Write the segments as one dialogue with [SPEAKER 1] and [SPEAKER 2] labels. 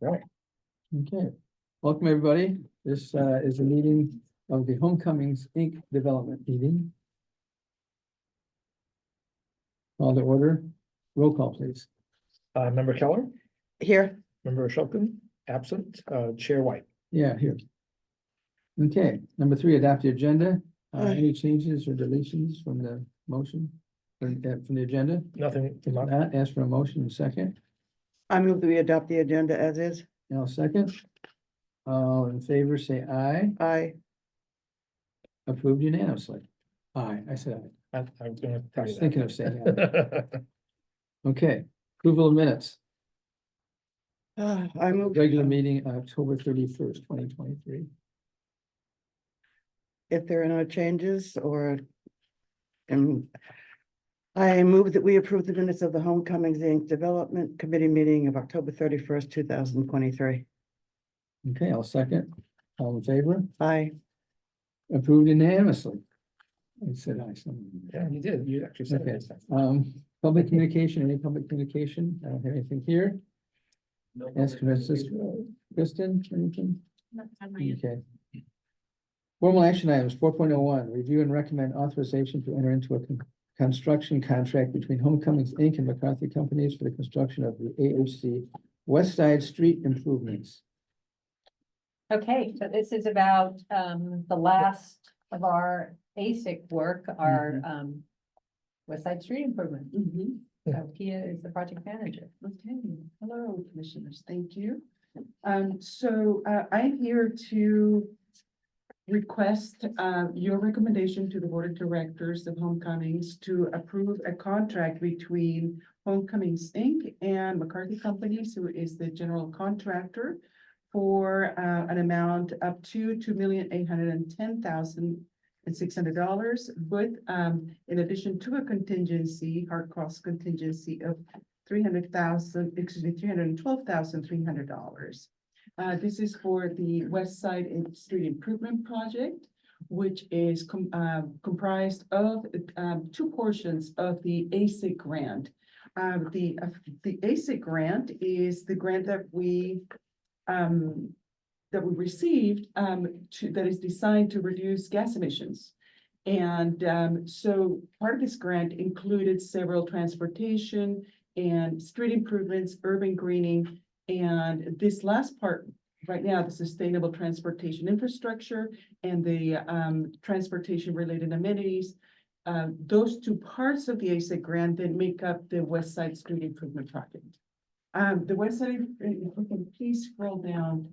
[SPEAKER 1] Right.
[SPEAKER 2] Okay, welcome everybody. This is a meeting of the Homecomings Inc. Development Meeting. Call to order. Roll call, please.
[SPEAKER 1] Member Keller,
[SPEAKER 3] Here,
[SPEAKER 1] member Shelton, absent, Chair White.
[SPEAKER 2] Yeah, here. Okay, number 3, adopt the agenda.
[SPEAKER 3] Aye.
[SPEAKER 2] Any changes or deletions from the motion from the agenda?
[SPEAKER 1] Nothing.
[SPEAKER 2] If not, ask for a motion in second.
[SPEAKER 3] I move that we adopt the agenda as is.
[SPEAKER 2] Now second. All in favor, say aye.
[SPEAKER 3] I,
[SPEAKER 2] Approved unanimously. Aye, I said aye.
[SPEAKER 1] I was gonna
[SPEAKER 2] I
[SPEAKER 1] tell
[SPEAKER 2] was
[SPEAKER 1] you
[SPEAKER 2] thinking of saying aye.
[SPEAKER 1] that.
[SPEAKER 2] Okay, approval of minutes.
[SPEAKER 3] I move,
[SPEAKER 2] Regular meeting, October 31st, 2023.
[SPEAKER 3] if there are no changes or. I move that we approve the minutes of the Homecomings Inc. Development Committee meeting of October 31st, 2023.
[SPEAKER 2] Okay, I'll second. All in favor?
[SPEAKER 3] I,
[SPEAKER 2] Approved unanimously. I said aye. so-
[SPEAKER 1] Yeah, you did. You actually said
[SPEAKER 2] Okay,
[SPEAKER 1] it.
[SPEAKER 2] public communication, any public communication? I don't have anything here. Ask Francisco, Kristen, anything? Okay. Formal action items, 4.01, review and recommend authorization to enter into a construction contract between Homecomings Inc. and McCarthy Companies for the construction of the AHC West Side Street improvements.
[SPEAKER 4] Okay, so this is about the last of our ASIC work, our West Side Street improvement. So Pia is the project manager.
[SPEAKER 5] Okay, hello, commissioners, thank you. I'm here to request your recommendation to the Board of Directors of Homecomings to approve a contract between Homecomings Inc. and McCarthy Companies, who is the general contractor, for an amount up to $2,810,600, with in addition to a contingency, hard cost contingency of $312,300. This is for the West Side Street Improvement Project, which is comprised of two portions of the ASIC grant. The ASIC grant is the grant that we received that is designed to reduce gas emissions. And so part of this grant included several transportation and street improvements, urban greening, and this last part right now, the sustainable transportation infrastructure and the transportation related amenities. Those two parts of the ASIC grant then make up the West Side Street Improvement Project. The West Side, if we can please scroll down.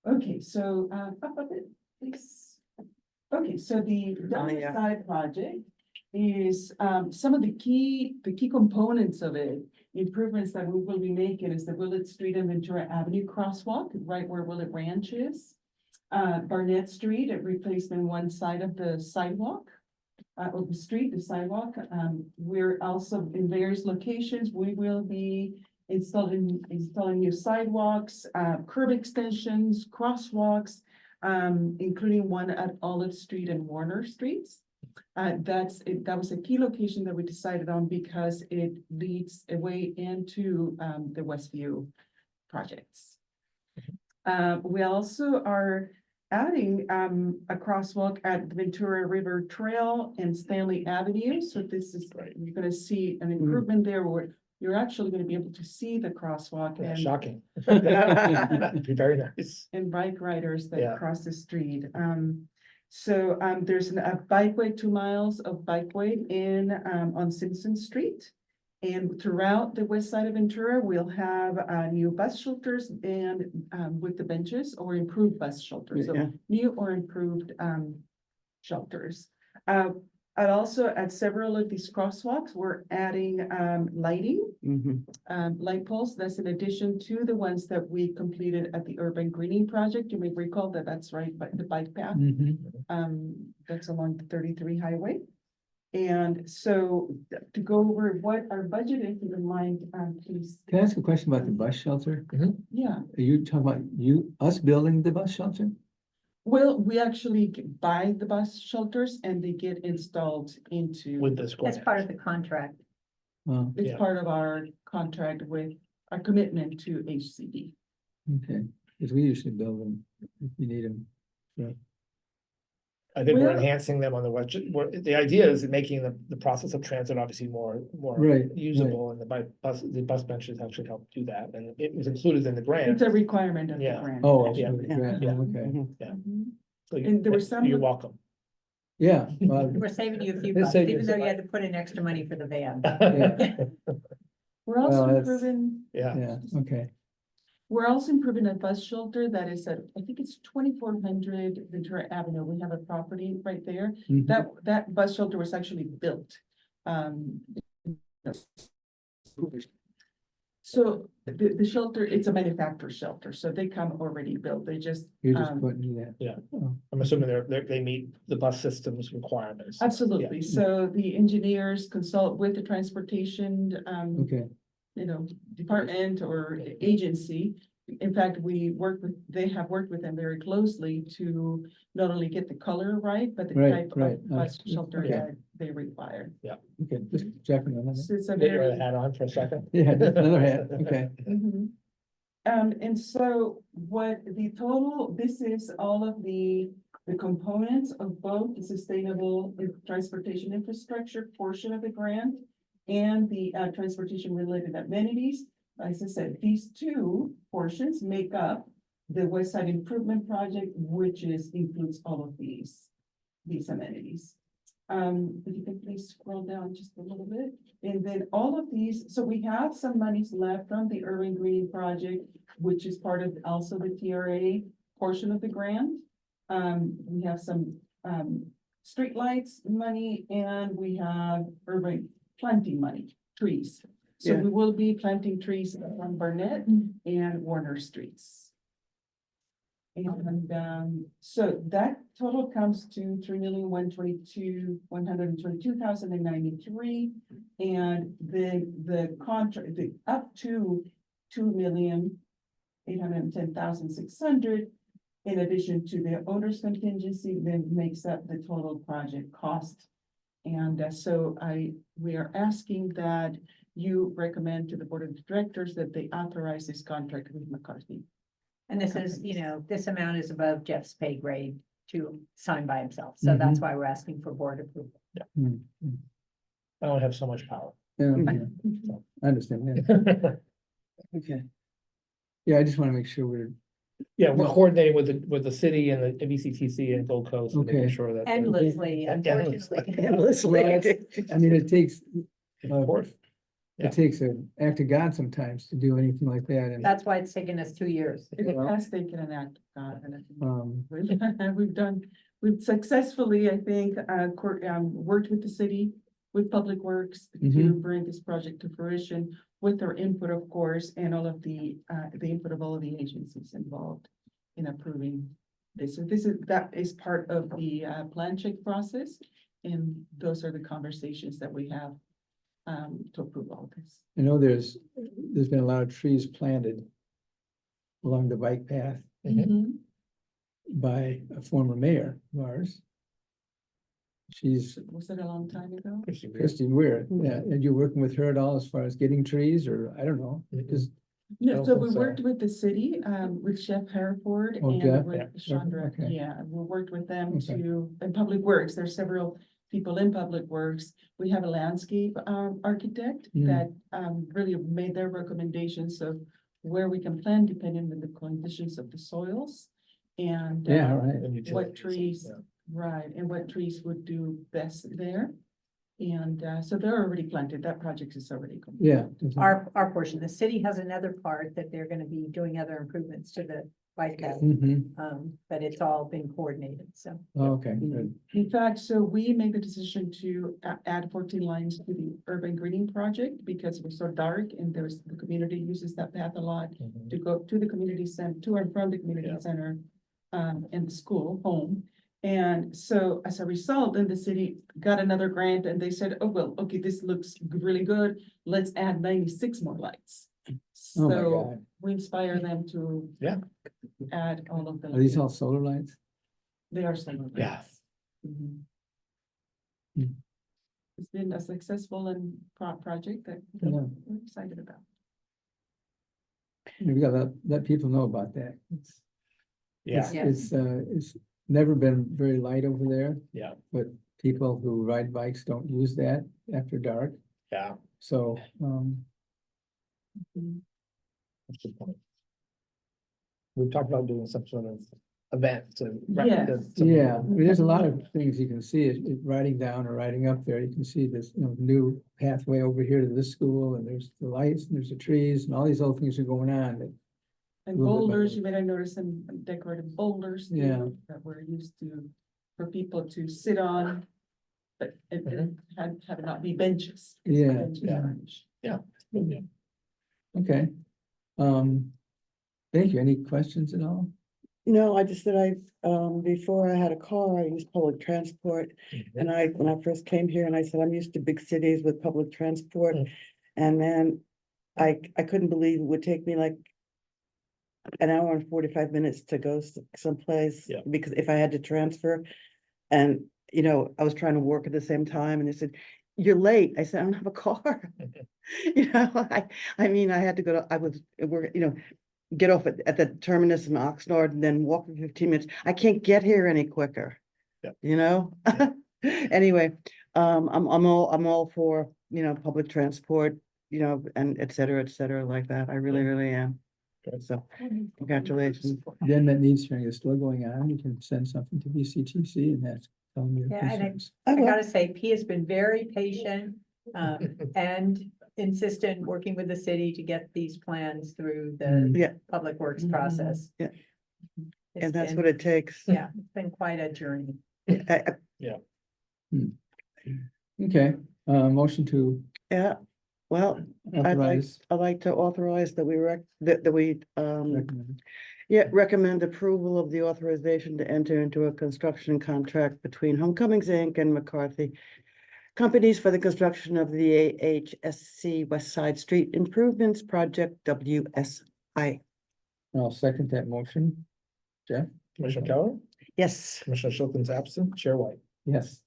[SPEAKER 5] Okay, so up a bit, please. Okay, so the West Side project is some of the key components of it. Improvements that we will be making is the Willett Street and Ventura Avenue crosswalk, right where Willett Ranch is. Barnett Street, a replacement one side of the sidewalk. Of the street, the sidewalk. We're also in various locations. We will be installing new sidewalks, curb extensions, crosswalks, including one at Olive Street and Warner Streets. That was a key location that we decided on because it leads a way into the Westview projects. We also are adding a crosswalk at the Ventura River Trail and Stanley Avenue. So this is, you're going to see an improvement there where you're actually going to be able to see the crosswalk
[SPEAKER 1] Yeah,
[SPEAKER 5] and
[SPEAKER 1] shocking. Be very nice.
[SPEAKER 5] and bike riders that
[SPEAKER 1] Yeah.
[SPEAKER 5] cross the street. There's a bikeway, 2 miles of bikeway on Simpson Street. And throughout the west side of Ventura, we'll have new bus shelters and with the benches or improved bus shelters. So
[SPEAKER 3] Yeah.
[SPEAKER 5] new or improved shelters. And also at several of these crosswalks, we're adding lighting. Light poles. That's in addition to the ones that we completed at the urban greening project. You may recall that that's right, but the bike path, that's along the 33 highway. And so to go over what our budget is, if you don't mind, please.
[SPEAKER 2] Can I ask a question about the bus shelter?
[SPEAKER 5] Yeah,
[SPEAKER 2] Are you talking about us building the bus shelter?
[SPEAKER 5] well, we actually buy the bus shelters and they get installed into.
[SPEAKER 1] With this
[SPEAKER 4] That's
[SPEAKER 1] grant.
[SPEAKER 4] part of the contract.
[SPEAKER 5] It's
[SPEAKER 1] Yeah.
[SPEAKER 5] part of our contract with our commitment to HCD.
[SPEAKER 2] Okay, because we usually build them if you need them.
[SPEAKER 1] I think we're
[SPEAKER 5] Well-
[SPEAKER 1] enhancing them on the west, the idea is making the process of transit obviously more
[SPEAKER 2] Right,
[SPEAKER 1] usable, and the bus benches actually help do that, and it was included in the grant.
[SPEAKER 5] It's a requirement of the
[SPEAKER 1] Yeah.
[SPEAKER 5] grant.
[SPEAKER 2] Oh,
[SPEAKER 5] actually.
[SPEAKER 2] okay,
[SPEAKER 3] Yeah.
[SPEAKER 2] right,
[SPEAKER 1] Yeah.
[SPEAKER 2] okay,
[SPEAKER 3] Mhm.
[SPEAKER 5] Mhm.
[SPEAKER 1] So
[SPEAKER 5] And there were some-
[SPEAKER 1] You're welcome.
[SPEAKER 2] yeah, well,
[SPEAKER 4] We're saving you a few
[SPEAKER 2] Let's
[SPEAKER 4] bucks,
[SPEAKER 2] save you
[SPEAKER 4] even though
[SPEAKER 2] some
[SPEAKER 4] you had to put in extra money for the van.
[SPEAKER 5] We're also
[SPEAKER 2] Well, that's-
[SPEAKER 5] improving,
[SPEAKER 1] Yeah,
[SPEAKER 2] yeah, okay,
[SPEAKER 5] we're also improving a bus shelter that is at, I think it's 2400 Ventura Avenue. We have a property right there.
[SPEAKER 2] Mhm.
[SPEAKER 5] That bus shelter was actually built. So the shelter, it's a manufacturer shelter, so they come already built. They just.
[SPEAKER 2] you're just
[SPEAKER 5] um,
[SPEAKER 2] putting that.
[SPEAKER 1] Yeah.
[SPEAKER 2] Oh,
[SPEAKER 1] I'm assuming they meet the bus system's requirements.
[SPEAKER 5] Absolutely. So the engineers consult with the transportation,
[SPEAKER 2] Okay,
[SPEAKER 5] department or agency. In fact, they have worked with them very closely to not only get the color right, but the
[SPEAKER 2] Right,
[SPEAKER 5] type
[SPEAKER 2] right.
[SPEAKER 5] of bus shelter
[SPEAKER 2] Okay.
[SPEAKER 5] that they require.
[SPEAKER 2] okay, just checking on that.
[SPEAKER 5] So it's a
[SPEAKER 1] Get your
[SPEAKER 5] very.
[SPEAKER 1] other hat on for a second.
[SPEAKER 2] Yeah, another hat, okay.
[SPEAKER 5] Mhm. And so this is all of the components of both the sustainable transportation infrastructure portion of the grant and the transportation related amenities. As I said, these two portions make up the West Side Improvement Project, which includes all of these amenities. If you can please scroll down just a little bit, and then all of these, so we have some monies left from the Urban Green Project, which is part of also the TRA portion of the grant. We have some, streetlights money, and we have urban planting money, trees. So
[SPEAKER 3] Yeah.
[SPEAKER 5] we will be planting trees on Barnett and Warner Streets. And, so that total comes to 3,122,122,093. And the contract, the up to 2,810,600. In addition to the owner's contingency, then makes up the total project cost. And so we are asking that you recommend to the board of directors that they authorize this contract with McCarthy.
[SPEAKER 4] And this is, this amount is above Jeff's pay grade to sign by himself, so that's why we're asking for board approval.
[SPEAKER 2] Hmm,
[SPEAKER 1] I don't have so much power.
[SPEAKER 2] yeah, okay, I understand, yeah,
[SPEAKER 3] Okay.
[SPEAKER 2] yeah, I just want to make sure we're,
[SPEAKER 1] Yeah, we're
[SPEAKER 2] No.
[SPEAKER 1] coordinating with the city and the VCTC and Gold Coast, and making
[SPEAKER 2] Okay.
[SPEAKER 1] sure that.
[SPEAKER 4] Endlessly,
[SPEAKER 1] Endlessly.
[SPEAKER 4] unfortunately.
[SPEAKER 2] I mean, it takes,
[SPEAKER 1] Of course. Yeah.
[SPEAKER 2] it takes an act of God sometimes to do anything like that, and,
[SPEAKER 4] That's why it's taken us 2 years.
[SPEAKER 5] It has taken an act of God, and we've successfully, I think, worked with the city, with Public Works to bring this project to fruition with their input, of course, and all of the input of all of the agencies involved in approving this. So that is part of the plan check process, and those are the conversations that we have to approve all this.
[SPEAKER 2] I know there's been a lot of trees planted along the bike path by a former mayor of ours. She's
[SPEAKER 5] Was that a long time ago?
[SPEAKER 2] Christine Weir, yeah, and you're working with her at all as far as getting trees, or I don't know, because,
[SPEAKER 5] No,
[SPEAKER 1] don't
[SPEAKER 5] so
[SPEAKER 1] think
[SPEAKER 5] we
[SPEAKER 1] so.
[SPEAKER 5] worked with the city, with Chef Hereford
[SPEAKER 2] Oh, Jeff?
[SPEAKER 5] and with Chandra.
[SPEAKER 2] Okay.
[SPEAKER 5] Yeah, we worked with them
[SPEAKER 2] Okay.
[SPEAKER 5] in Public Works. There's several people in Public Works. We have a landscape, architect
[SPEAKER 2] Mm.
[SPEAKER 5] that, really made their recommendations of where we can plant depending on the conditions of the soils. And,
[SPEAKER 2] yeah, right,
[SPEAKER 1] And utilities,
[SPEAKER 5] what trees,
[SPEAKER 1] yeah.
[SPEAKER 5] right, and what trees would do best there. And, so they're already planted. That project is already complete.
[SPEAKER 2] yeah.
[SPEAKER 4] Our portion, the city has another part that they're gonna be doing other improvements to the bike path. But it's all been coordinated, so.
[SPEAKER 2] Okay, good,
[SPEAKER 5] In fact, so we made the decision to add 14 lines to the urban greening project because it was so dark and the community uses that path a lot
[SPEAKER 1] Mhm.
[SPEAKER 5] to go to the community center, to and from the community
[SPEAKER 1] Yeah.
[SPEAKER 5] center, and the school home. And so as a result, then the city got another grant and they said, oh, well, okay, this looks really good. Let's add 96 more lights.
[SPEAKER 2] Oh, my
[SPEAKER 5] So
[SPEAKER 2] God.
[SPEAKER 5] we inspire them to
[SPEAKER 1] Yeah.
[SPEAKER 5] add all of them.
[SPEAKER 2] are these all solar lights?
[SPEAKER 5] They are solar
[SPEAKER 1] Yeah.
[SPEAKER 5] lights. Mhm.
[SPEAKER 2] Hmm.
[SPEAKER 5] It's been a successful and project that
[SPEAKER 2] Yeah.
[SPEAKER 5] we're excited about.
[SPEAKER 2] we gotta let people know about that.
[SPEAKER 1] Yeah,
[SPEAKER 2] It's never been very light over there,
[SPEAKER 1] yeah,
[SPEAKER 2] but people who ride bikes don't use that after dark,
[SPEAKER 1] yeah,
[SPEAKER 2] so,
[SPEAKER 1] that's a good point. We've talked about doing some sort of event to.
[SPEAKER 5] Yes.
[SPEAKER 2] yeah, I mean, there's a lot of things you can see, riding down or riding up there, you can see this, new pathway over here to this school, and there's the lights, and there's the trees, and all these other things are going on, that
[SPEAKER 5] And
[SPEAKER 2] little bit
[SPEAKER 5] boulders,
[SPEAKER 2] better.
[SPEAKER 5] you may have noticed some decorative boulders. too,
[SPEAKER 2] Yeah.
[SPEAKER 5] That were used for people to sit on. But it had not be benches.
[SPEAKER 2] Yeah,
[SPEAKER 5] Benches
[SPEAKER 1] yeah.
[SPEAKER 5] furnished.
[SPEAKER 2] okay. Thank you, any questions at all?
[SPEAKER 3] No, I just said before I had a car, I used public transport. And when I first came here and I said, I'm used to big cities with public transport.
[SPEAKER 1] Mm.
[SPEAKER 3] And then I couldn't believe it would take me like an hour and 45 minutes to go someplace.
[SPEAKER 1] Yeah.
[SPEAKER 3] Because if I had to transfer and, I was trying to work at the same time and they said, you're late. I said, I don't have a car. I mean, I had to I was, get off at the terminus in Oxnard and then walk for 15 minutes. I can't get here any quicker.
[SPEAKER 1] Yeah.
[SPEAKER 3] Yeah. Anyway, I'm all for, public transport, and et cetera, like that. I really, really am.
[SPEAKER 1] Good.
[SPEAKER 3] So, congratulations.
[SPEAKER 2] Then that needs hearing is still going on, you can send something to VCTC and that's. Tell them your
[SPEAKER 4] Yeah, and
[SPEAKER 2] concerns.
[SPEAKER 3] I
[SPEAKER 4] I
[SPEAKER 3] will.
[SPEAKER 4] gotta say, P has been very patient, and insistent, working with the city to get these plans through the
[SPEAKER 3] Yeah.
[SPEAKER 4] public works
[SPEAKER 5] Mhm.
[SPEAKER 4] process.
[SPEAKER 3] Yeah.
[SPEAKER 4] It's
[SPEAKER 3] And that's
[SPEAKER 4] been-
[SPEAKER 3] what it takes.
[SPEAKER 4] Yeah, it's been quite a journey.
[SPEAKER 2] Okay, motion to
[SPEAKER 3] Yeah, well,
[SPEAKER 2] authorize.
[SPEAKER 3] I'd like to authorize that that we,
[SPEAKER 2] recommend.
[SPEAKER 3] recommend approval of the authorization to enter into a construction contract between Homecomings Inc. and McCarthy Companies for the construction of the AHSC West Side Street Improvements Project WSI.
[SPEAKER 2] I'll second that motion. Jeff?
[SPEAKER 1] Commissioner Keller,
[SPEAKER 3] Yes,
[SPEAKER 1] Commissioner Schulten's absent, Chair White,
[SPEAKER 2] Yes.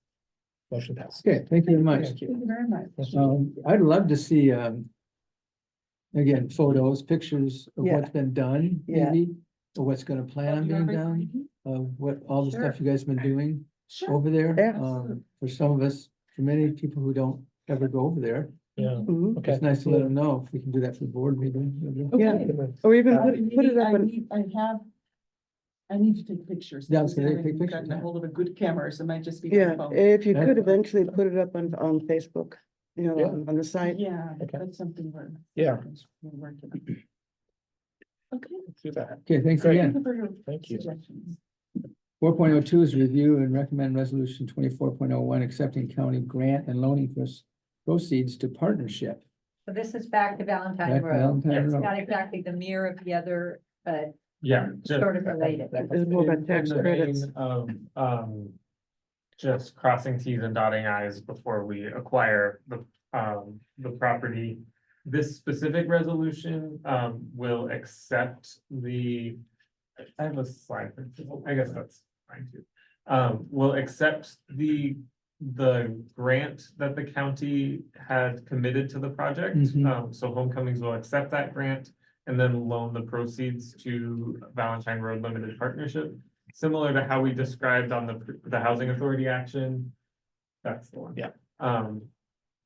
[SPEAKER 1] motion passed.
[SPEAKER 2] Okay, thank you very much.
[SPEAKER 1] Thank you.
[SPEAKER 5] Thank you very much.
[SPEAKER 2] I'd love to see, again, photos, pictures of
[SPEAKER 3] Yeah.
[SPEAKER 2] what's been done,
[SPEAKER 3] Yeah.
[SPEAKER 2] maybe, or what's gonna plan on
[SPEAKER 5] Do you
[SPEAKER 2] being
[SPEAKER 5] have a
[SPEAKER 2] done,
[SPEAKER 5] preview?
[SPEAKER 2] of what, all the stuff
[SPEAKER 5] Sure.
[SPEAKER 2] you guys have been doing
[SPEAKER 5] Sure.
[SPEAKER 2] over there.
[SPEAKER 3] Yeah.
[SPEAKER 2] For some of us, for many people who don't ever go over there,
[SPEAKER 1] Yeah,
[SPEAKER 3] mhm.
[SPEAKER 1] okay.
[SPEAKER 2] it's nice to let them know if we can do that for the board meeting.
[SPEAKER 3] Yeah.
[SPEAKER 5] Okay.
[SPEAKER 3] Or even
[SPEAKER 5] Uh,
[SPEAKER 3] put it up on,
[SPEAKER 5] I need to take pictures.
[SPEAKER 2] Yeah, I was
[SPEAKER 5] because
[SPEAKER 2] gonna
[SPEAKER 5] I
[SPEAKER 2] take
[SPEAKER 5] haven't
[SPEAKER 2] pictures,
[SPEAKER 5] gotten a
[SPEAKER 2] yeah.
[SPEAKER 5] hold of a good camera, so it might just be.
[SPEAKER 3] yeah,
[SPEAKER 5] my phone.
[SPEAKER 3] if you
[SPEAKER 2] That's
[SPEAKER 3] could
[SPEAKER 2] fine.
[SPEAKER 3] eventually put it up on Facebook,
[SPEAKER 1] Yeah.
[SPEAKER 3] on the site.
[SPEAKER 5] Yeah,
[SPEAKER 1] Okay.
[SPEAKER 5] that's something we're.
[SPEAKER 1] Yeah.
[SPEAKER 5] We're working on. Okay.
[SPEAKER 1] Let's do that.
[SPEAKER 2] Okay, thanks
[SPEAKER 1] Great.
[SPEAKER 2] again.
[SPEAKER 5] Thank you for your
[SPEAKER 1] Thank you.
[SPEAKER 5] suggestions.
[SPEAKER 2] 4.02 is review and recommend resolution 24.01 accepting county grant and loaning proceeds to partnership.
[SPEAKER 4] So this is back to Valentine
[SPEAKER 2] Back to
[SPEAKER 4] Road.
[SPEAKER 2] Valentine
[SPEAKER 4] It's
[SPEAKER 2] Road.
[SPEAKER 4] not exactly the mirror of the other, but
[SPEAKER 6] Yeah, just
[SPEAKER 4] sort of related.
[SPEAKER 3] It's more about
[SPEAKER 6] in
[SPEAKER 3] tax
[SPEAKER 6] the
[SPEAKER 3] credits.
[SPEAKER 6] vein of, just crossing Ts and dotting Is before we acquire the property. This specific resolution, will accept I have a slide, I guess that's fine too. Will accept the grant that the county had committed to the project.
[SPEAKER 2] Mhm.
[SPEAKER 6] So Homecomings will accept that grant and then loan the proceeds to Valentine Road Limited Partnership. Similar to how we described on the Housing Authority action. That's the one.
[SPEAKER 1] Yeah.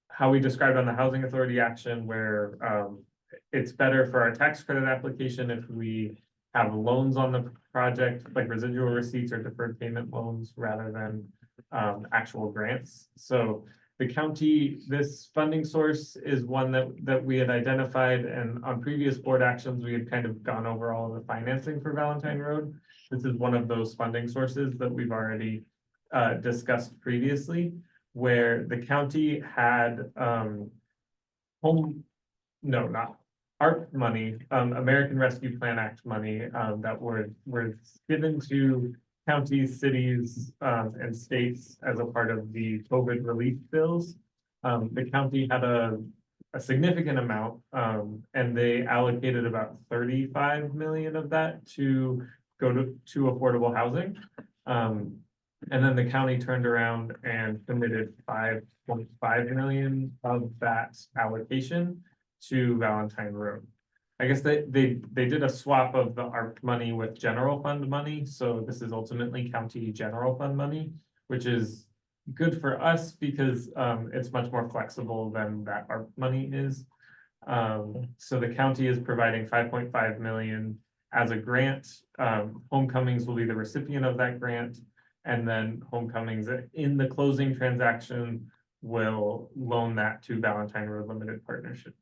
[SPEAKER 6] How we described on the Housing Authority action where, it's better for our tax credit application if we have loans on the project, like residual receipts or deferred payment loans rather than actual grants. So the county, this funding source is one that we had identified, and on previous board actions, we had kind of gone over all of the financing for Valentine Road. This is one of those funding sources that we've already discussed previously, where the county had not ARP money, American Rescue Plan Act money, that were given to counties, cities, and states as a part of the COVID relief bills. The county had a significant amount, and they allocated about 35 million of that to go to affordable housing. And then the county turned around and committed 5.5 million of that allocation to Valentine Road. I guess they did a swap of the ARP money with general fund money, so this is ultimately county general fund money, which is good for us because, it's much more flexible than that ARP money is. So the county is providing 5.5 million as a grant. Homecomings will be the recipient of that grant. And then Homecomings in the closing transaction will loan that to Valentine Road Limited Partnership.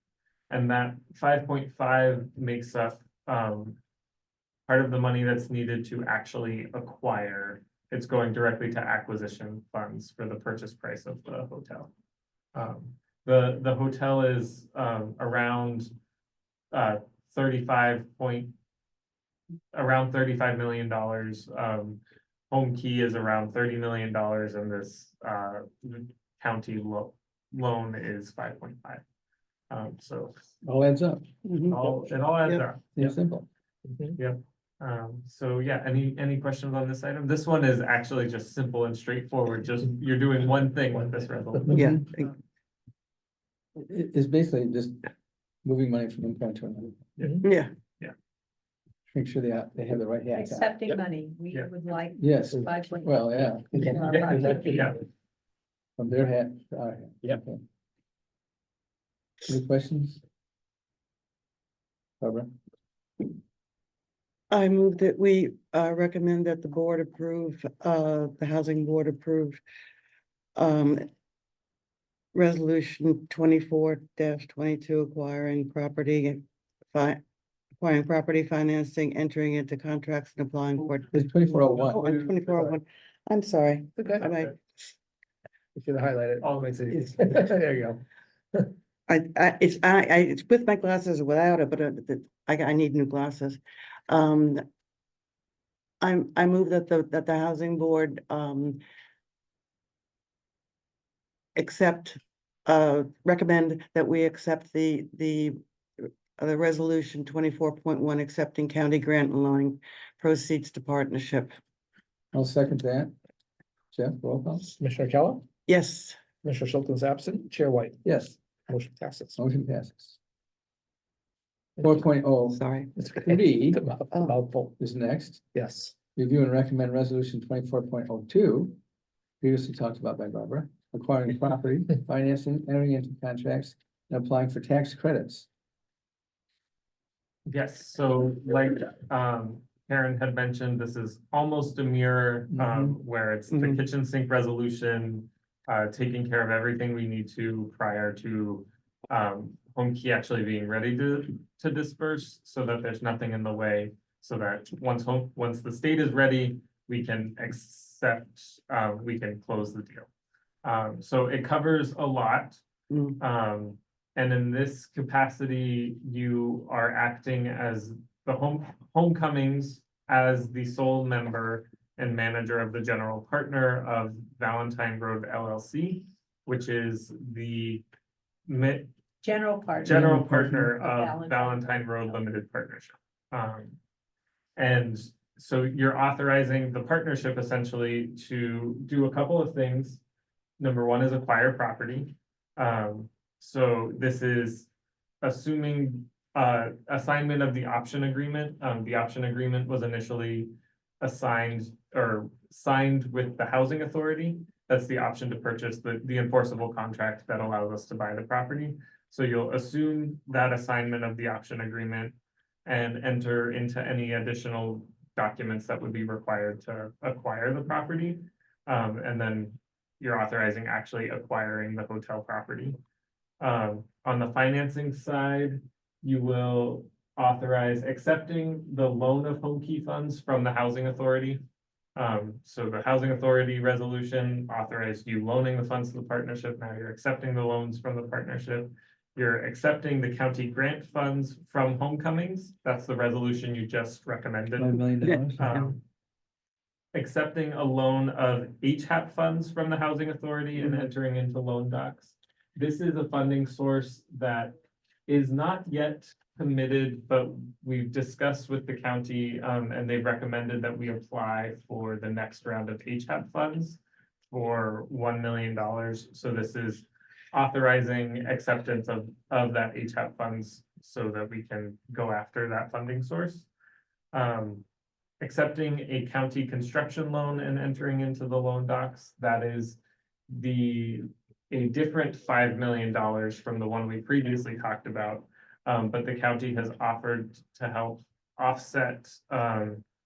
[SPEAKER 6] And that 5.5 makes up, part of the money that's needed to actually acquire. It's going directly to acquisition funds for the purchase price of the hotel. The hotel is around $35 million. Home Key is around $30 million, and this county loan is 5.5. So
[SPEAKER 2] All adds up,
[SPEAKER 3] Mhm.
[SPEAKER 6] it all adds
[SPEAKER 3] Yep.
[SPEAKER 6] up.
[SPEAKER 2] seems simple.
[SPEAKER 6] So yeah, any questions on this item? This one is actually just simple and straightforward, just you're doing one thing with this resolution.
[SPEAKER 3] Yeah,
[SPEAKER 2] It's basically just moving money from one point to another.
[SPEAKER 3] yeah,
[SPEAKER 2] Make sure they have the right hat. on.
[SPEAKER 4] Accepting money, we
[SPEAKER 6] Yeah.
[SPEAKER 4] would like.
[SPEAKER 2] Yes,
[SPEAKER 4] 5.5.
[SPEAKER 2] well, yeah,
[SPEAKER 6] Yeah,
[SPEAKER 2] from their hat to our hat.
[SPEAKER 1] Yep.
[SPEAKER 2] Okay. Any questions? Barbara?
[SPEAKER 3] I move that we recommend that the board approve, the housing board approve resolution 24-22 acquiring property financing, entering into contracts and applying for.
[SPEAKER 2] It's 2401.
[SPEAKER 3] Oh, I'm 2401. I'm sorry.
[SPEAKER 1] Okay.
[SPEAKER 3] I might-
[SPEAKER 1] If you highlight it,
[SPEAKER 6] All
[SPEAKER 1] makes it
[SPEAKER 3] Yes.
[SPEAKER 1] easy. There you go.
[SPEAKER 3] It's with my glasses or without it, but I need new glasses. I move that the housing board, recommend that we accept the resolution 24.1, accepting county grant and loaning proceeds to partnership.
[SPEAKER 2] I'll second that. Jeff, roll call?
[SPEAKER 1] Commissioner Kelly,
[SPEAKER 3] Yes,
[SPEAKER 1] Commissioner Schultz absent, Chair White,
[SPEAKER 2] Yes,
[SPEAKER 1] motion passes.
[SPEAKER 2] motion passes. 4.0
[SPEAKER 3] sorry.
[SPEAKER 1] It's okay.
[SPEAKER 2] Three.
[SPEAKER 1] It's a mouthful,
[SPEAKER 2] is next.
[SPEAKER 1] yes.
[SPEAKER 2] Review and recommend resolution 24.02, previously talked about by Barbara, acquiring property, financing, entering into contracts, and applying for tax credits.
[SPEAKER 6] yes, so like Karen had mentioned, this is almost a mirror, where it's the
[SPEAKER 3] Mhm.
[SPEAKER 6] kitchen sink resolution. Taking care of everything we need to prior to Home Key actually being ready to disperse, so that there's nothing in the way. So that once the state is ready, we can we can close the deal. So it covers a lot.
[SPEAKER 3] Mm.
[SPEAKER 6] And in this capacity, you are acting as the Homecomings as the sole member and manager of the general partner of Valentine Road LLC, which is the
[SPEAKER 4] General part.
[SPEAKER 6] general partner
[SPEAKER 4] Of
[SPEAKER 6] of
[SPEAKER 4] Valentine.
[SPEAKER 6] Valentine Road Limited Partnership. And so you're authorizing the partnership essentially to do a couple of things. Number one is acquire property. So this is assuming assignment of the option agreement. The option agreement was initially assigned or signed with the housing authority. That's the option to purchase the enforceable contract that allows us to buy the property. So you'll assume that assignment of the option agreement and enter into any additional documents that would be required to acquire the property. And then you're authorizing actually acquiring the hotel property. On the financing side, you will authorize accepting the loan of Home Key funds from the housing authority. So the housing authority resolution authorized you loaning the funds to the partnership. Now you're accepting the loans from the partnership. You're accepting the county grant funds from Homecomings. That's the resolution you just recommended.
[SPEAKER 2] $5 million.
[SPEAKER 6] Accepting a loan of HHAP funds from the housing authority and entering into loan docs. This is a funding source that is not yet committed, but we've discussed with the county, and they've recommended that we apply for the next round of HHAP funds for $1 million. So this is authorizing acceptance of that HAP funds so that we can go after that funding source. Accepting a county construction loan and entering into the loan docs, that is a different $5 million from the one we previously talked about. But the county has offered to help offset,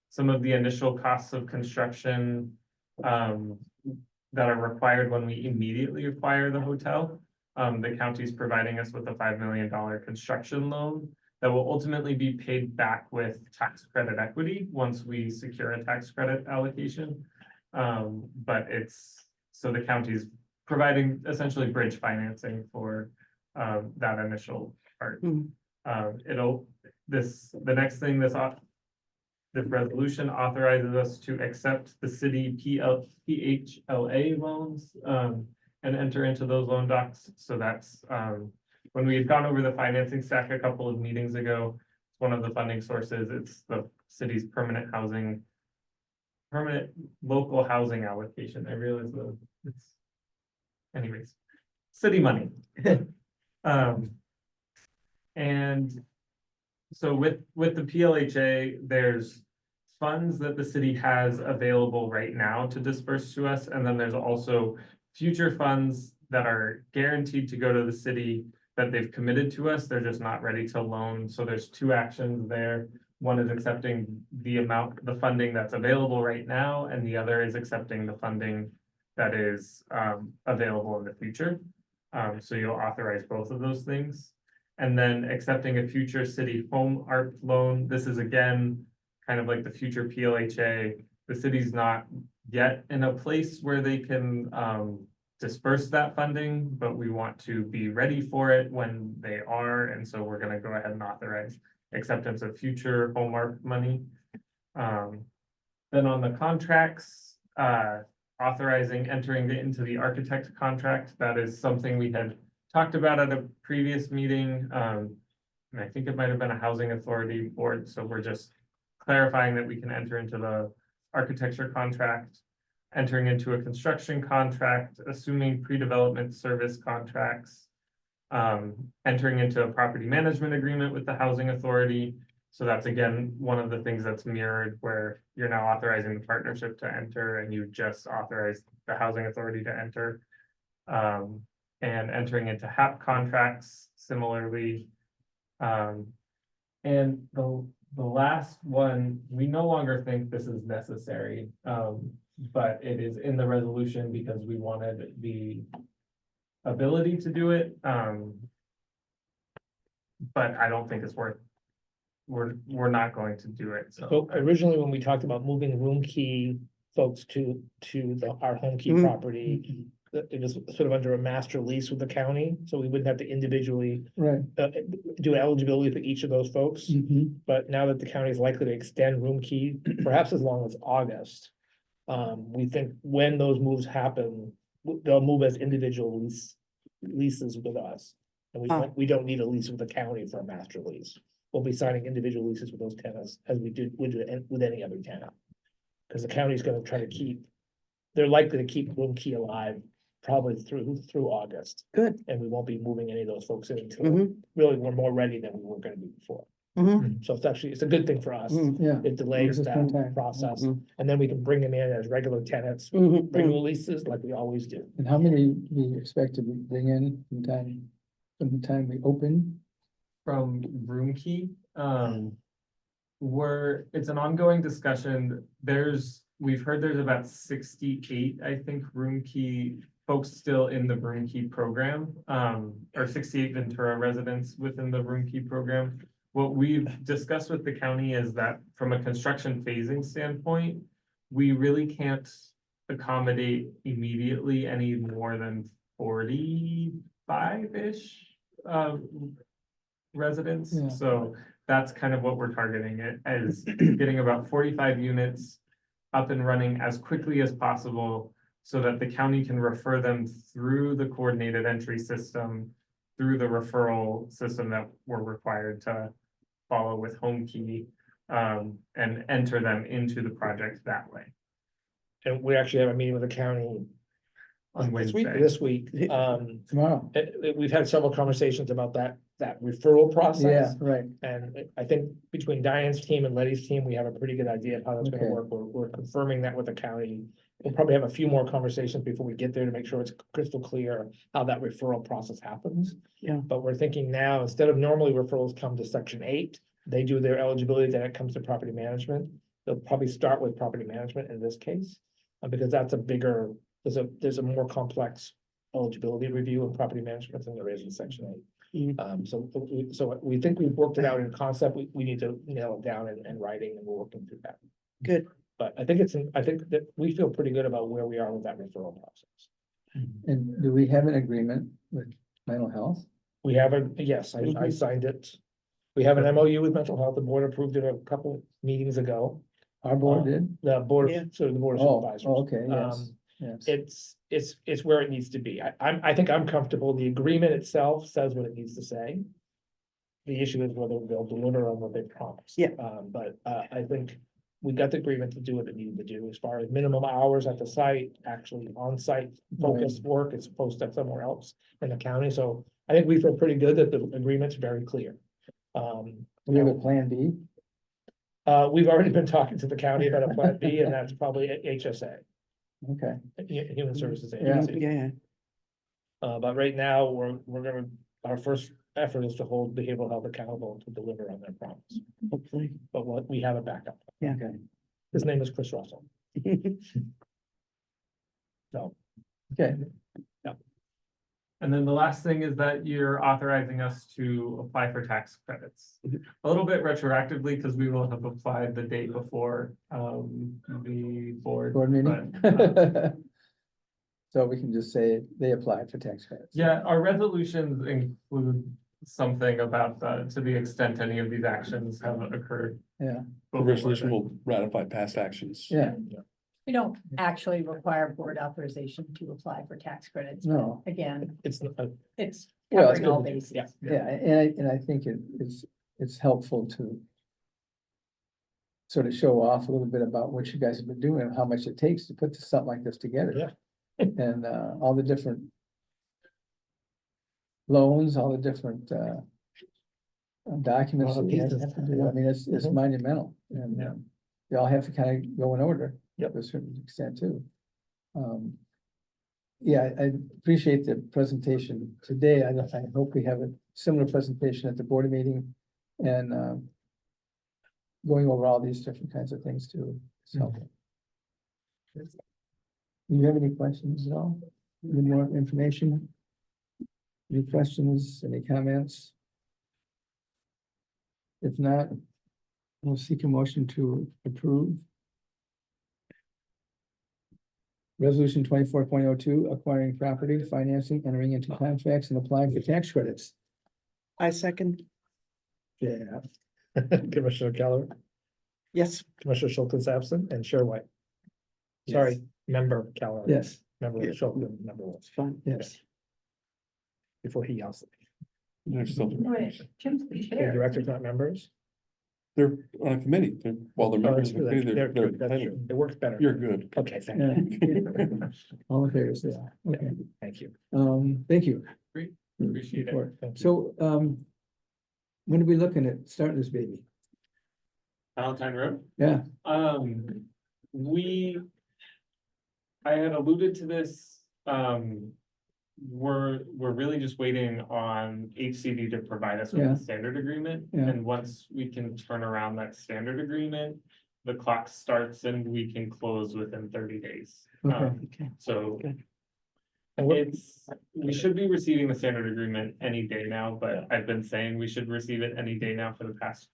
[SPEAKER 6] some of the initial costs of construction, that are required when we immediately acquire the hotel. The county's providing us with a $5 million construction loan that will ultimately be paid back with tax credit equity once we secure a tax credit allocation. But so the county's providing essentially bridge financing for that initial part.
[SPEAKER 3] Mm.
[SPEAKER 6] The next thing this resolution authorizes us to accept the city PHLA loans and enter into those loan docs. So that's when we had gone over the financing stack a couple of meetings ago, one of the funding sources, it's the city's permanent local housing allocation. I realize it's anyways, city money. And so with the PLHA, there's funds that the city has available right now to disperse to us. And then there's also future funds that are guaranteed to go to the city that they've committed to us. They're just not ready to loan. So there's two actions there. One is accepting the funding that's available right now, and the other is accepting the funding that is available in the future. So you'll authorize both of those things. And then accepting a future city home art loan. This is again, kind of like the future PLHA. The city's not yet in a place where they can disperse that funding, but we want to be ready for it when they are. And so we're gonna go ahead and authorize acceptance of future home art money. Then on the contracts, authorizing entering into the architect contract. That is something we had talked about at a previous meeting. And I think it might have been a housing authority board. So we're just clarifying that we can enter into the architecture contract, entering into a construction contract, assuming pre-development service contracts, entering into a property management agreement with the housing authority. So that's again, one of the things that's mirrored where you're now authorizing the partnership to enter and you just authorized the housing authority to enter. And entering into HAP contracts similarly. And the last one, we no longer think this is necessary, but it is in the resolution because we wanted the ability to do it. But I don't think it's worth, we're not going to do it,
[SPEAKER 1] So originally, when we talked about moving room key folks to our home key
[SPEAKER 3] Mhm.
[SPEAKER 1] property, it was sort of under a master lease with the county, so we wouldn't have to individually
[SPEAKER 2] Right.
[SPEAKER 1] do eligibility for each of those folks.
[SPEAKER 2] Mhm.
[SPEAKER 1] But now that the county is likely to extend room key, perhaps as long as August, we think when those moves happen, they'll move as individual leases with us. And
[SPEAKER 3] Ah.
[SPEAKER 1] we don't need a lease with the county for a master lease. We'll be signing individual leases with those tenants as we do with any other tenant. Because the county's gonna try to they're likely to keep room key alive probably through August.
[SPEAKER 3] Good.
[SPEAKER 1] And we won't be moving any of those folks in until
[SPEAKER 3] Mhm.
[SPEAKER 1] really we're more ready than we were gonna be before.
[SPEAKER 3] Mhm.
[SPEAKER 1] So it's a good thing for us.
[SPEAKER 3] Mhm.
[SPEAKER 2] Yeah.
[SPEAKER 1] It delays
[SPEAKER 2] Gives us more
[SPEAKER 1] that
[SPEAKER 2] time.
[SPEAKER 1] process,
[SPEAKER 3] Mhm.
[SPEAKER 1] and then we can bring them in as regular tenants,
[SPEAKER 3] Mhm.
[SPEAKER 1] regular leases like we always do.
[SPEAKER 2] And how many do you expect to bring in from the time we open?
[SPEAKER 6] from room key. It's an ongoing discussion. We've heard there's about 68, I think, room key folks still in the room key program, or 68 Ventura residents within the room key program. What we've discussed with the county is that from a construction phasing standpoint, we really can't accommodate immediately any more than 45-ish residents.
[SPEAKER 2] Yeah.
[SPEAKER 6] So that's kind of what we're targeting it as getting about 45 units up and running as quickly as possible so that the county can refer them through the coordinated entry system, through the referral system that we're required to follow with home key, and enter them into the project that way.
[SPEAKER 1] And we actually have a meeting with the county
[SPEAKER 6] on Wednesday.
[SPEAKER 1] This week,
[SPEAKER 2] Tomorrow,
[SPEAKER 1] we've had several conversations about that referral
[SPEAKER 2] yeah,
[SPEAKER 1] process.
[SPEAKER 2] right,
[SPEAKER 1] And I think between Diane's team and Letty's team, we have a pretty good idea of how that's gonna
[SPEAKER 2] Okay.
[SPEAKER 1] work. We're confirming that with the county. We'll probably have a few more conversations before we get there to make sure it's crystal clear how that referral process happens.
[SPEAKER 3] Yeah.
[SPEAKER 1] But we're thinking now, instead of normally referrals come to section 8, they do their eligibility, then it comes to property management. They'll probably start with property management in this case, because that's a bigger, there's a more complex eligibility review in property management than there is in section 8. So we think we've worked it out in concept. We need to nail it down in writing, and we're working through that.
[SPEAKER 3] Good.
[SPEAKER 1] But I think I think that we feel pretty good about where we are with that referral process.
[SPEAKER 2] and do we have an agreement with mental health?
[SPEAKER 1] We have yes, I signed it. We have an MOU with mental health. The board approved it a couple meetings ago.
[SPEAKER 2] Our board
[SPEAKER 1] Um,
[SPEAKER 2] did?
[SPEAKER 1] The board,
[SPEAKER 3] Yeah.
[SPEAKER 1] so the board of
[SPEAKER 2] Oh,
[SPEAKER 1] supervisors.
[SPEAKER 2] okay, yes, yes.
[SPEAKER 1] It's where it needs to be. I think I'm comfortable. The agreement itself says what it needs to say. The issue is whether they'll deliver on what they promised.
[SPEAKER 3] Yeah.
[SPEAKER 1] But I think we got the agreement to do what it needed to do as far as minimum hours at the site, actually on-site focused work is supposed to somewhere else in the county. So I think we feel pretty good that the agreement's very clear.
[SPEAKER 2] We have a plan B?
[SPEAKER 1] We've already been talking to the county about a plan B, and that's probably HSA,
[SPEAKER 2] Okay,
[SPEAKER 1] Human Services
[SPEAKER 2] Yeah.
[SPEAKER 1] Agency.
[SPEAKER 3] Yeah,
[SPEAKER 1] But right now, our first effort is to hold behavioral health accountable to deliver on their promise.
[SPEAKER 3] hopefully.
[SPEAKER 1] But we have a backup.
[SPEAKER 2] okay,
[SPEAKER 1] His name is Chris Russell. So,
[SPEAKER 2] okay,
[SPEAKER 6] And then the last thing is that you're authorizing us to apply for tax credits. A little bit retroactively, because we will have applied the day before, the board.
[SPEAKER 2] board meeting?
[SPEAKER 6] but,
[SPEAKER 2] So we can just say they applied for tax credits.
[SPEAKER 6] Yeah, our resolutions include something about, to the extent any of these actions have occurred.
[SPEAKER 2] Yeah,
[SPEAKER 7] The resolution will ratify past actions.
[SPEAKER 2] yeah,
[SPEAKER 4] We don't actually require board authorization to apply for tax credits. but
[SPEAKER 2] no,
[SPEAKER 4] Again,
[SPEAKER 1] it's,
[SPEAKER 4] it's
[SPEAKER 2] Well, it's
[SPEAKER 4] covering all
[SPEAKER 2] good to do,
[SPEAKER 4] bases.
[SPEAKER 1] yeah.
[SPEAKER 2] yeah, and I think it's helpful to sort of show off a little bit about what you guys have been doing and how much it takes to put something like this together.
[SPEAKER 1] Yeah.
[SPEAKER 2] And, all the different loans, all the different, documents that you guys
[SPEAKER 1] pieces,
[SPEAKER 2] have to do.
[SPEAKER 1] yeah.
[SPEAKER 2] I mean, it's
[SPEAKER 1] Mhm.
[SPEAKER 2] monumental, and,
[SPEAKER 1] Yeah.
[SPEAKER 2] they all have to kind of go in order.
[SPEAKER 1] Yep.
[SPEAKER 2] To a certain extent too. Yeah, I appreciate the presentation today. I hope we have a similar presentation at the board meeting and, going over all these different kinds of things too. So. Do you have any questions at all? Any more information? Any questions, any comments? If not, we'll seek a motion to approve. Resolution 24.02, acquiring property, financing, entering into contracts and applying for tax credits.
[SPEAKER 3] I second,
[SPEAKER 2] Yeah.
[SPEAKER 1] Commissioner Keller,
[SPEAKER 3] yes,
[SPEAKER 1] Commissioner Schultz is absent, and Chair White. Sorry, Member Keller.
[SPEAKER 2] Yes,
[SPEAKER 1] Member
[SPEAKER 3] Yeah.
[SPEAKER 1] Schultz, Member White,
[SPEAKER 3] it's fine.
[SPEAKER 2] yes.
[SPEAKER 1] before he yells.
[SPEAKER 7] They're still,
[SPEAKER 4] Wait, Jim's the
[SPEAKER 1] The
[SPEAKER 4] chair.
[SPEAKER 1] directors not members?
[SPEAKER 7] they're on a committee, they're, well, they're
[SPEAKER 1] Oh,
[SPEAKER 7] members
[SPEAKER 1] that's
[SPEAKER 7] of the
[SPEAKER 1] true,
[SPEAKER 7] committee,
[SPEAKER 1] that's
[SPEAKER 7] they're,
[SPEAKER 1] true, that's true. It works better.
[SPEAKER 7] you're good.
[SPEAKER 1] Okay, thank
[SPEAKER 2] Yeah.
[SPEAKER 1] you.
[SPEAKER 2] All in favor, say aye. Okay,
[SPEAKER 1] Thank you.
[SPEAKER 2] thank you.
[SPEAKER 6] Great. Appreciate it.
[SPEAKER 2] Report.
[SPEAKER 1] Thank you.
[SPEAKER 2] So, when are we looking at starting this baby?
[SPEAKER 6] Valentine Road?
[SPEAKER 2] Yeah,
[SPEAKER 6] I had alluded to this, we're really just waiting on HCD to provide us with
[SPEAKER 2] Yeah.
[SPEAKER 6] a standard agreement.
[SPEAKER 2] Yeah.
[SPEAKER 6] And once we can turn around that standard agreement, the clock starts and we can close within 30 days.
[SPEAKER 2] Okay.
[SPEAKER 3] Okay.
[SPEAKER 6] So
[SPEAKER 3] Good.
[SPEAKER 1] And we're,
[SPEAKER 6] we should be receiving the standard agreement any day now, but I've been saying we should receive it any day now for the past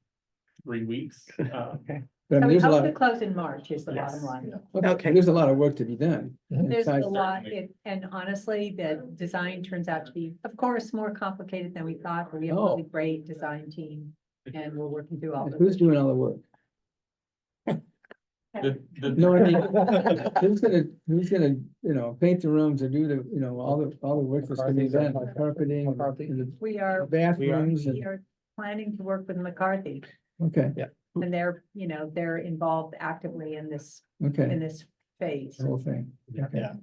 [SPEAKER 6] 3 weeks.
[SPEAKER 3] Okay,
[SPEAKER 2] but I
[SPEAKER 4] So
[SPEAKER 2] mean,
[SPEAKER 4] we
[SPEAKER 2] there's a
[SPEAKER 4] hope
[SPEAKER 2] lot,
[SPEAKER 4] to close in March is the
[SPEAKER 6] Yes.
[SPEAKER 4] bottom line.
[SPEAKER 3] Okay.
[SPEAKER 2] there's a lot of work to be done.
[SPEAKER 4] There's a
[SPEAKER 2] Besides-
[SPEAKER 4] lot, and honestly, the design turns out to be, of course, more complicated than we thought, but we have a really great design team. And we're working through all of
[SPEAKER 2] Who's
[SPEAKER 4] it.
[SPEAKER 2] doing all the work? No, I mean, who's gonna, paint the rooms or do the, all the work that's gonna be done,
[SPEAKER 1] McCarthy.
[SPEAKER 2] carpeting,
[SPEAKER 1] McCarthy.
[SPEAKER 2] and the
[SPEAKER 4] We are,
[SPEAKER 2] bathrooms
[SPEAKER 4] we
[SPEAKER 2] and,
[SPEAKER 4] are planning to work with McCarthy,
[SPEAKER 2] okay,
[SPEAKER 4] and they're involved actively in
[SPEAKER 2] okay,
[SPEAKER 4] this phase.
[SPEAKER 2] the whole thing, okay.
[SPEAKER 1] yeah,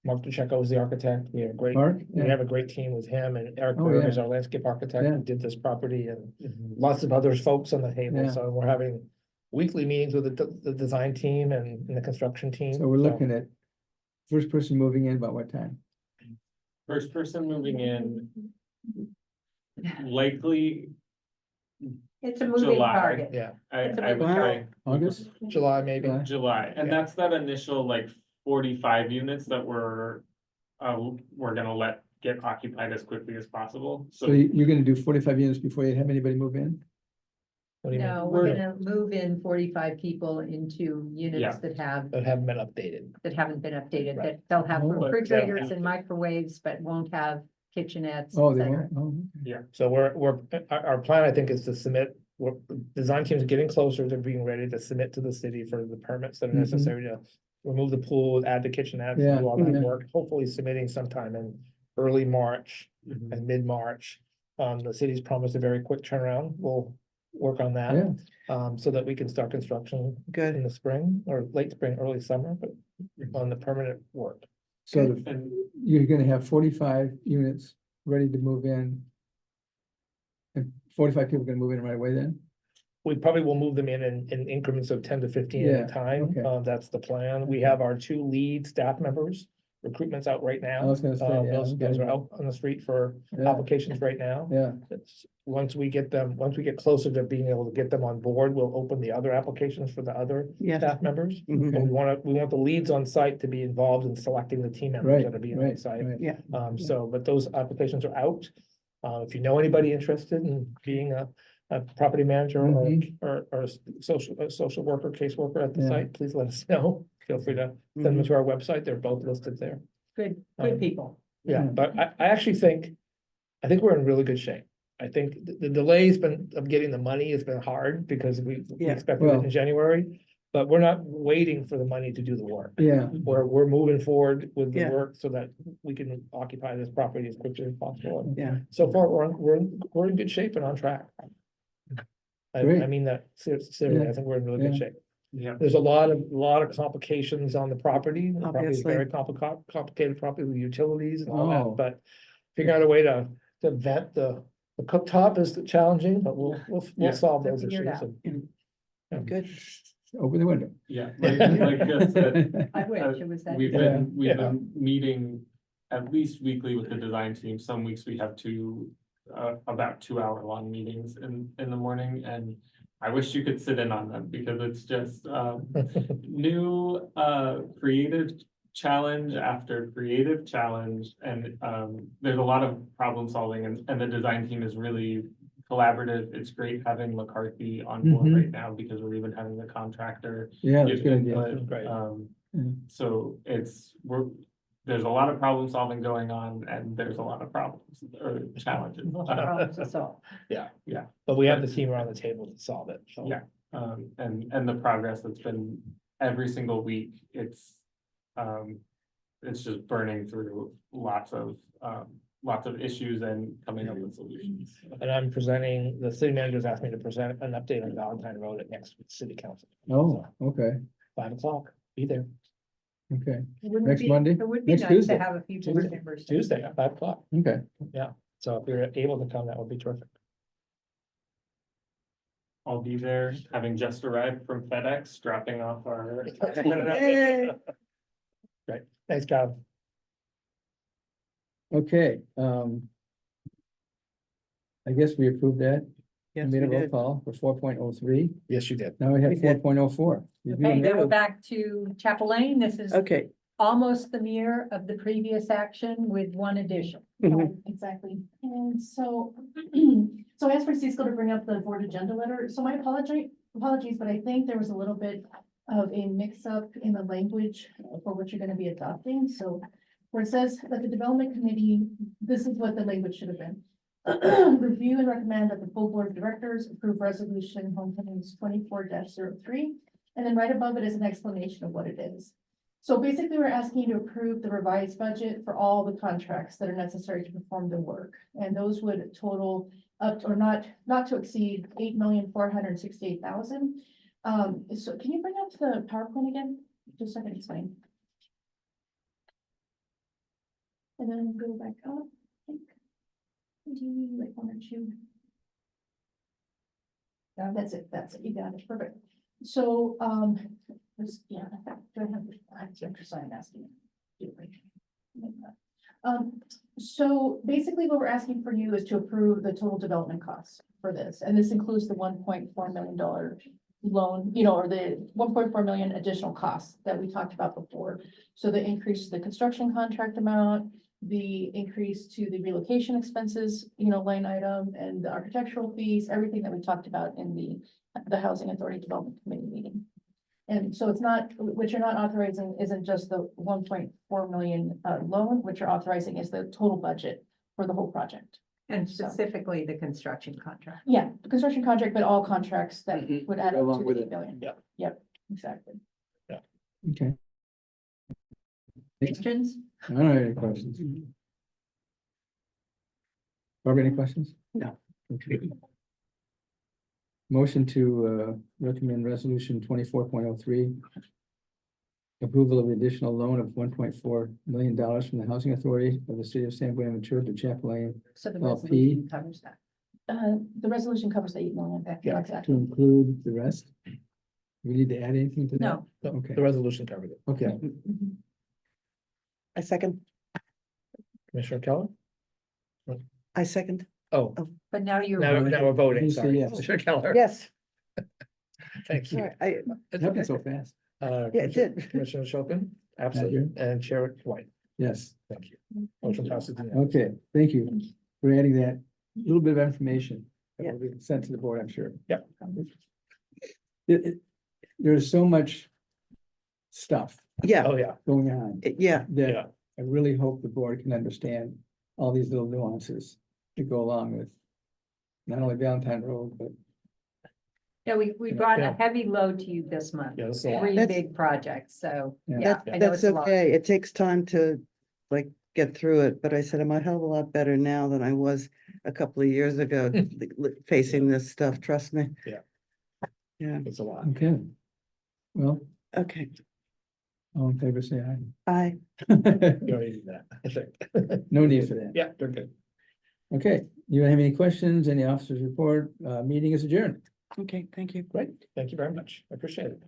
[SPEAKER 1] Mark DeCecco is the architect. We have a great,
[SPEAKER 2] Mark?
[SPEAKER 1] we
[SPEAKER 2] Yeah.
[SPEAKER 1] have a great team with him, and Eric
[SPEAKER 2] Oh,
[SPEAKER 1] Berg
[SPEAKER 2] yeah.
[SPEAKER 1] is our landscape architect
[SPEAKER 2] Yeah.
[SPEAKER 1] who did this property, and lots of other folks on the table.
[SPEAKER 2] Yeah.
[SPEAKER 1] So we're having weekly meetings with the design team and the construction team.
[SPEAKER 2] So we're looking at first person moving in about what time?
[SPEAKER 6] First person moving in, likely,
[SPEAKER 4] It's a moving
[SPEAKER 6] July.
[SPEAKER 4] target.
[SPEAKER 1] Yeah,
[SPEAKER 4] It's a
[SPEAKER 6] I would
[SPEAKER 3] Wow.
[SPEAKER 6] say
[SPEAKER 2] August?
[SPEAKER 1] July maybe.
[SPEAKER 2] July.
[SPEAKER 6] July, and
[SPEAKER 1] Yeah.
[SPEAKER 6] that's that initial like 45 units that we're gonna let get occupied as quickly as possible,
[SPEAKER 2] So
[SPEAKER 6] so.
[SPEAKER 2] you're gonna do 45 units before you have anybody move in?
[SPEAKER 1] What do you mean?
[SPEAKER 4] No, we're gonna move in 45 people into
[SPEAKER 6] Yeah.
[SPEAKER 4] units that
[SPEAKER 1] That haven't been updated.
[SPEAKER 4] haven't been updated,
[SPEAKER 1] Right.
[SPEAKER 4] that they'll have
[SPEAKER 2] Oh.
[SPEAKER 4] refrigerators and microwaves, but won't have kitchenettes,
[SPEAKER 2] Oh,
[SPEAKER 4] et
[SPEAKER 2] they
[SPEAKER 4] cetera.
[SPEAKER 2] won't? Oh,
[SPEAKER 1] So our plan, I think, is to submit, design teams are getting closer to being ready to submit to the city for the permits that are
[SPEAKER 2] Mhm.
[SPEAKER 1] necessary to remove the pool, add the kitchenettes,
[SPEAKER 2] Yeah,
[SPEAKER 1] do all that
[SPEAKER 2] mhm.
[SPEAKER 1] work, hopefully submitting sometime in early March
[SPEAKER 6] Mhm.
[SPEAKER 1] and mid-March. The city's promised a very quick turnaround. We'll work on that.
[SPEAKER 2] Yeah.
[SPEAKER 1] So that we can start construction in
[SPEAKER 3] Good.
[SPEAKER 1] the spring or late spring, early summer, but on the permanent work.
[SPEAKER 2] So
[SPEAKER 6] And
[SPEAKER 2] you're gonna have 45 units ready to move in. And 45 people gonna move in right away then?
[SPEAKER 1] We probably will move them in increments of 10 to 15 at
[SPEAKER 2] Yeah,
[SPEAKER 1] a time.
[SPEAKER 2] okay.
[SPEAKER 1] That's the plan. We have our 2 lead staff members. Recruitment's out right now.
[SPEAKER 2] I was gonna say, yeah,
[SPEAKER 1] Those
[SPEAKER 2] okay.
[SPEAKER 1] are out on the street for
[SPEAKER 2] Yeah,
[SPEAKER 1] applications right now.
[SPEAKER 2] yeah,
[SPEAKER 1] Once we get closer to being able to get them on board, we'll open the other applications for the other
[SPEAKER 3] Yes.
[SPEAKER 1] staff members.
[SPEAKER 3] Mhm.
[SPEAKER 1] And we want the leads on site to be involved in selecting the team members
[SPEAKER 2] right,
[SPEAKER 1] that are being on
[SPEAKER 2] right,
[SPEAKER 1] site.
[SPEAKER 2] right.
[SPEAKER 3] Yeah.
[SPEAKER 1] But those applications are out. If you know anybody interested in being a property manager or a social worker, caseworker at the
[SPEAKER 2] Yeah.
[SPEAKER 1] site, please let us know. Feel free to send them to our website. They're both listed there.
[SPEAKER 4] Good,
[SPEAKER 1] Um,
[SPEAKER 4] good people.
[SPEAKER 1] Yeah,
[SPEAKER 2] Yeah.
[SPEAKER 1] but I actually think, we're in really good shape. I think the delays of getting the money has been hard because we
[SPEAKER 3] Yeah.
[SPEAKER 1] expected it
[SPEAKER 2] Well-
[SPEAKER 1] in January. But we're not waiting for the money to do the work.
[SPEAKER 2] Yeah,
[SPEAKER 1] We're moving forward with the
[SPEAKER 3] Yeah.
[SPEAKER 1] work so that we can occupy this property as quickly as possible. And
[SPEAKER 3] Yeah.
[SPEAKER 1] so far, we're in good shape and on track. I
[SPEAKER 2] Great.
[SPEAKER 1] mean that seriously,
[SPEAKER 2] Yeah.
[SPEAKER 1] I think we're in really good
[SPEAKER 2] Yeah.
[SPEAKER 1] shape.
[SPEAKER 6] yeah,
[SPEAKER 1] There's a lot of complications on the property. The property is
[SPEAKER 3] Obviously.
[SPEAKER 1] very complicated property with utilities and all
[SPEAKER 2] Oh.
[SPEAKER 1] that, but figuring out a way to vent the cooktop is challenging, but we'll
[SPEAKER 6] Yeah.
[SPEAKER 1] solve
[SPEAKER 4] We'll
[SPEAKER 1] those
[SPEAKER 4] figure it
[SPEAKER 1] issues.
[SPEAKER 4] out.
[SPEAKER 1] and-
[SPEAKER 3] Good.
[SPEAKER 2] open the window.
[SPEAKER 6] yeah, like Jeff said,
[SPEAKER 4] I wish it was that.
[SPEAKER 6] we've
[SPEAKER 4] easy.
[SPEAKER 1] Yeah.
[SPEAKER 6] been meeting at least weekly with the design team. Some weeks we have about 2 hour long meetings in the morning, and I wish you could sit in on them because it's just, new, creative challenge after creative challenge. And, there's a lot of problem solving and the design team is really collaborative. It's great having McCarthy on board
[SPEAKER 2] Mhm.
[SPEAKER 6] right now because we're even having the contractor
[SPEAKER 2] Yeah, that's a
[SPEAKER 6] give
[SPEAKER 2] good idea.
[SPEAKER 6] input.
[SPEAKER 1] Right.
[SPEAKER 2] Mhm.
[SPEAKER 6] So there's a lot of problem solving going on and there's a lot of problems or challenges.
[SPEAKER 4] We'll have problems to solve.
[SPEAKER 1] But we have the team around the table to solve it, so.
[SPEAKER 6] Yeah. And the progress that's been every single week, it's just burning through lots of issues and coming up with solutions.
[SPEAKER 1] And I'm presenting, the city manager's asked me to present an update on Valentine Road at next city council.
[SPEAKER 2] Oh, okay,
[SPEAKER 1] 5 o'clock, be there,
[SPEAKER 2] okay,
[SPEAKER 4] Wouldn't it
[SPEAKER 2] Next
[SPEAKER 4] be-
[SPEAKER 2] Monday?
[SPEAKER 4] It would be
[SPEAKER 2] Next
[SPEAKER 4] nice
[SPEAKER 2] Tuesday?
[SPEAKER 4] to have a few board members.
[SPEAKER 1] Tuesday at 5 o'clock.
[SPEAKER 2] okay.
[SPEAKER 1] So if you're able to come, that would be terrific.
[SPEAKER 6] I'll be there, having just arrived from FedEx, dropping off our.
[SPEAKER 3] Yay.
[SPEAKER 1] Right, thanks, Kyle.
[SPEAKER 2] Okay, I guess we approved that.
[SPEAKER 3] Yes,
[SPEAKER 2] Made a
[SPEAKER 3] we
[SPEAKER 2] roll
[SPEAKER 3] did.
[SPEAKER 2] call for 4.03.
[SPEAKER 1] Yes, you did.
[SPEAKER 2] Now we have
[SPEAKER 3] We did.
[SPEAKER 2] 4.04.
[SPEAKER 4] Okay, now we're back to Chapel Lane. This is
[SPEAKER 3] Okay.
[SPEAKER 4] almost the mirror of the previous action with one addition.
[SPEAKER 3] Mhm.
[SPEAKER 8] Right, exactly. And so, so I asked Francisco to bring up the board agenda letter. So my apologies, but I think there was a little bit of a mix-up in the language for what you're gonna be adopting. So where it says that the development committee, this is what the language should have been. Review and recommend that the full board of directors approve resolution homecomings 24-03. And then right above it is an explanation of what it is. So basically, we're asking you to approve the revised budget for all the contracts that are necessary to perform the work. And those would total up or not to exceed $8,468,000. So can you bring up the PowerPoint again? Just so I can explain. And then go back up, I think. Maybe like one or two. That's it, you got it, perfect. So, yeah, do I have, I have to exercise asking. So basically what we're asking for you is to approve the total development costs for this, and this includes the $1.4 million loan, or the 1.4 million additional costs that we talked about before. So the increase to the construction contract amount, the increase to the relocation expenses, line item, and the architectural fees, everything that we talked about in the Housing Authority Development Committee meeting. And so it's not, what you're not authorizing isn't just the 1.4 million loan, what you're authorizing is the total budget for the whole project.
[SPEAKER 4] And specifically the construction contract.
[SPEAKER 8] Yeah, the construction contract, but all contracts that would add
[SPEAKER 2] Go
[SPEAKER 8] up
[SPEAKER 2] along
[SPEAKER 8] to
[SPEAKER 2] with
[SPEAKER 8] the
[SPEAKER 2] it.
[SPEAKER 8] 8 billion.
[SPEAKER 1] Yep.
[SPEAKER 8] Yep, exactly.
[SPEAKER 2] Okay.
[SPEAKER 4] Questions?
[SPEAKER 2] I don't have any questions. Barbara, any questions?
[SPEAKER 3] No.
[SPEAKER 2] Okay. Motion to recommend resolution 24.03. Approval of the additional loan of $1.4 million from the Housing Authority of the City of San Buenaventura to Champlain
[SPEAKER 4] So the
[SPEAKER 2] Well,
[SPEAKER 4] resolution covers that.
[SPEAKER 8] The resolution covers the 8 million.
[SPEAKER 1] Yeah.
[SPEAKER 2] to
[SPEAKER 8] Exactly.
[SPEAKER 2] include the rest. We need to add anything to that?
[SPEAKER 4] No.
[SPEAKER 1] No,
[SPEAKER 2] Okay.
[SPEAKER 1] the resolution covered it.
[SPEAKER 2] Okay,
[SPEAKER 3] I second,
[SPEAKER 1] Commissioner Keller?
[SPEAKER 3] I second,
[SPEAKER 1] Oh,
[SPEAKER 4] But now you're.
[SPEAKER 1] now we're voting,
[SPEAKER 2] You say
[SPEAKER 1] sorry.
[SPEAKER 2] yes.
[SPEAKER 1] Commissioner Keller?
[SPEAKER 3] yes,
[SPEAKER 1] Thank you.
[SPEAKER 3] sorry, I,
[SPEAKER 1] It's
[SPEAKER 2] it happened
[SPEAKER 1] okay.
[SPEAKER 2] so fast.
[SPEAKER 3] Yeah, it did.
[SPEAKER 1] Commissioner Chopin, absolutely, and Chair White,
[SPEAKER 2] Yes,
[SPEAKER 1] thank you. Motion passes. unanimously.
[SPEAKER 2] okay, thank you for adding that little bit of information that will be sent to the board, I'm sure.
[SPEAKER 1] Yep.
[SPEAKER 2] There's so much stuff
[SPEAKER 3] yeah,
[SPEAKER 1] Oh, yeah,
[SPEAKER 2] going on
[SPEAKER 3] yeah,
[SPEAKER 2] that
[SPEAKER 1] yeah,
[SPEAKER 2] I really hope the board can understand all these little nuances that go along with not only Valentine Road, but
[SPEAKER 4] Yeah, we brought
[SPEAKER 1] Yeah.
[SPEAKER 4] a heavy load to you this month.
[SPEAKER 1] yeah, this is a lot.
[SPEAKER 4] 3
[SPEAKER 3] That's-
[SPEAKER 4] big projects, so,
[SPEAKER 2] Yeah.
[SPEAKER 4] yeah, I know
[SPEAKER 3] that's
[SPEAKER 4] it's a lot.
[SPEAKER 3] okay. It takes time to get through it, but I said I'm a hell of a lot better now than I was a couple of years ago facing this stuff, trust me.
[SPEAKER 1] Yeah.
[SPEAKER 3] Yeah,
[SPEAKER 1] It's a lot.
[SPEAKER 2] okay. Well,
[SPEAKER 3] okay,
[SPEAKER 2] all in favor, say aye.
[SPEAKER 3] I,
[SPEAKER 1] You already did that, I think.
[SPEAKER 2] No need for that.
[SPEAKER 1] Yeah, they're good.
[SPEAKER 2] Okay, you have any questions? Any officers report? Meeting is adjourned.
[SPEAKER 3] okay, thank you.
[SPEAKER 1] Great, thank you very much, I appreciate it.